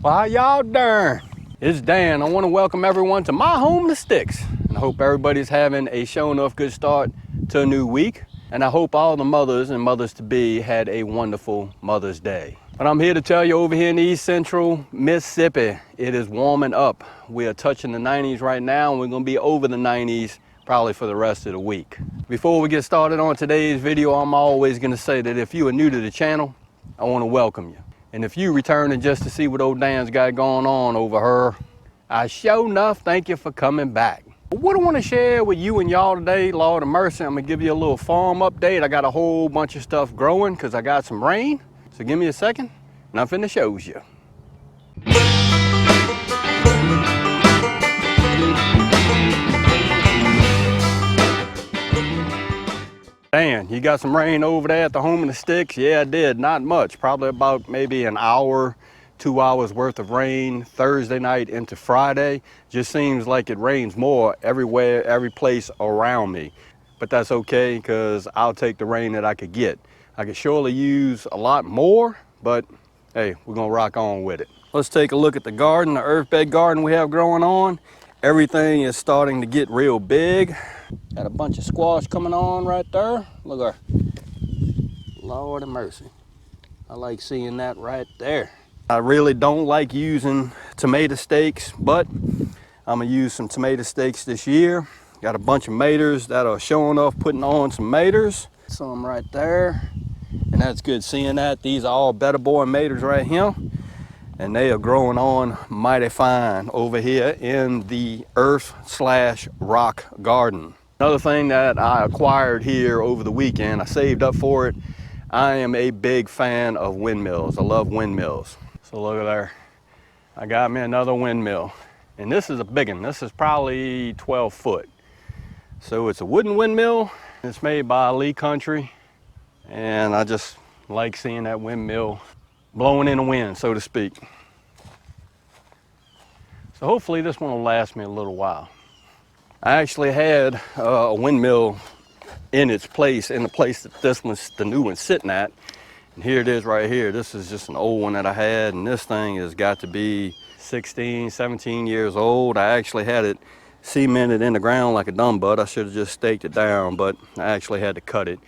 Well, how y'all doing? It's Dan. I want to welcome everyone to my home, the Sticks. And I hope everybody's having a show enough good start to a new week. And I hope all the mothers and mothers-to-be had a wonderful Mother's Day. But I'm here to tell you, over here in East Central Mississippi, it is warming up. We are touching the 90s right now, and we're going to be over the 90s probably for the rest of the week. Before we get started on today's video, I'm always going to say that if you are new to the channel, I want to welcome you. And if you returning just to see what old Dan's got going on over her, I sure enough thank you for coming back. What I want to share with you and y'all today, Lord of mercy, I'm going to give you a little farm update. I got a whole bunch of stuff growing because I got some rain. So give me a second and I'm finna show you. Dan, you got some rain over there at the home of the Sticks? Yeah, I did. Not much. Probably about maybe an hour, 2 hours worth of rain Thursday night into Friday. Just seems like it rains more everywhere, every place around me. But that's okay, because I'll take the rain that I could get. I could surely use a lot more, but hey, we're gonna rock on with it. Let's take a look at the garden, the earth bed garden we have growing on. Everything is starting to get real big. Got a bunch of squash coming on right there. Look at her. Lord of mercy. I like seeing that right there. I really don't like using tomato stakes, but I'm gonna use some tomato stakes this year. Got a bunch of maters that are showing off, putting on some maters. Some right there. And that's good seeing that. These are all better boy maters right here. And they are growing on mighty fine over here in the earth/rock garden. Another thing that I acquired here over the weekend, I saved up for it. I am a big fan of windmills. I love windmills. So look at there. I got me another windmill. And this is a big one. This is probably 12 foot. So it's a wooden windmill. It's made by Lee Country. And I just like seeing that windmill blowing in the wind, so to speak. So hopefully this one will last me a little while. I actually had a windmill in its place, in the place that this one's, the new one's sitting at. And here it is right here. This is just an old one that I had, and this thing has got to be 16, 17 years old. I actually had it cemented in the ground like a dumb butt. I should have just staked it down, but I actually had to cut it.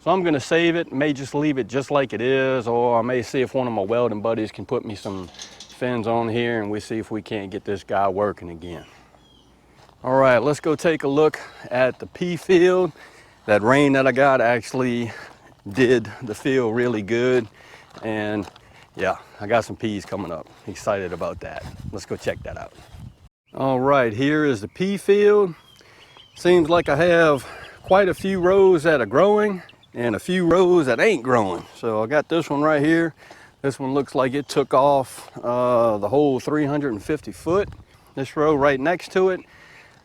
So I'm gonna save it, may just leave it just like it is, or I may see if one of my welding buddies can put me some fins on here and we see if we can't get this guy working again. All right, let's go take a look at the pea field. That rain that I got actually did the field really good. And yeah, I got some peas coming up. Excited about that. Let's go check that out. All right, here is the pea field. Seems like I have quite a few rows that are growing and a few rows that ain't growing. So I got this one right here. This one looks like it took off the whole 350 foot. This row right next to it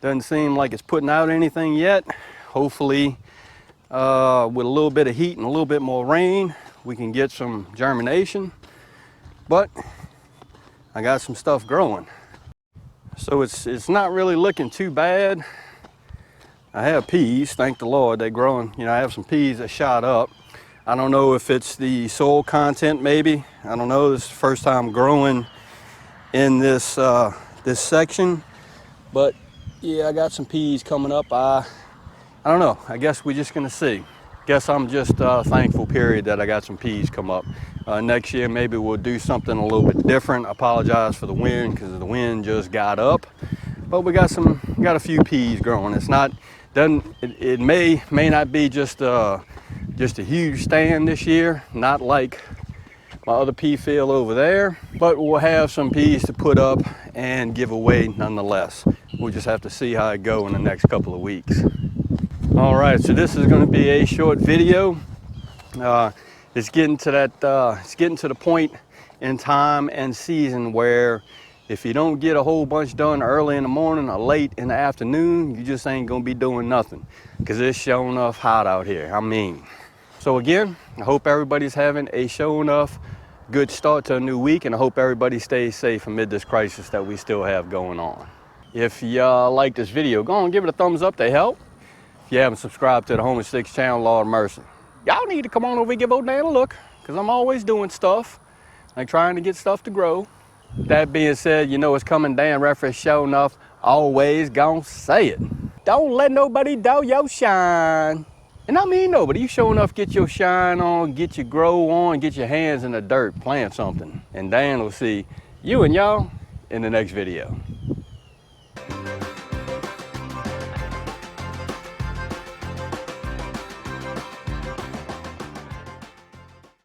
doesn't seem like it's putting out anything yet. Hopefully with a little bit of heat and a little bit more rain, we can get some germination. But I got some stuff growing. So it's not really looking too bad. I have peas, thank the Lord, they're growing. You know, I have some peas that shot up. I don't know if it's the soil content maybe. I don't know, this is the first time growing in this this section. But yeah, I got some peas coming up. I don't know, I guess we're just gonna see. Guess I'm just thankful, period, that I got some peas come up. Next year maybe we'll do something a little bit different. I apologize for the wind because the wind just got up. But we got a few peas growing. It's not, it may not be just a huge stand this year, not like my other pea field over there, but we'll have some peas to put up and give away nonetheless. We'll just have to see how it go in the next couple of weeks. All right, so this is going to be a short video. It's getting to that, it's getting to the point in time and season where if you don't get a whole bunch done early in the morning or late in the afternoon, you just ain't gonna be doing nothing, because it's sure enough hot out here. I mean, so again, I hope everybody's having a sure enough good start to a new week, and I hope everybody stays safe amid this crisis that we still have going on. If you like this video, go on, give it a thumbs up to help. If you haven't subscribed to the Home of Sticks channel, Lord of mercy, y'all need to come on over and give old Dan a look, because I'm always doing stuff, like trying to get stuff to grow. That being said, you know it's coming down right for show enough. Always gonna say it. Don't let nobody doubt your shine. And I mean nobody, you sure enough get your shine on, get your grow on, get your hands in the dirt, plant something. And Dan will see you and y'all in the next video.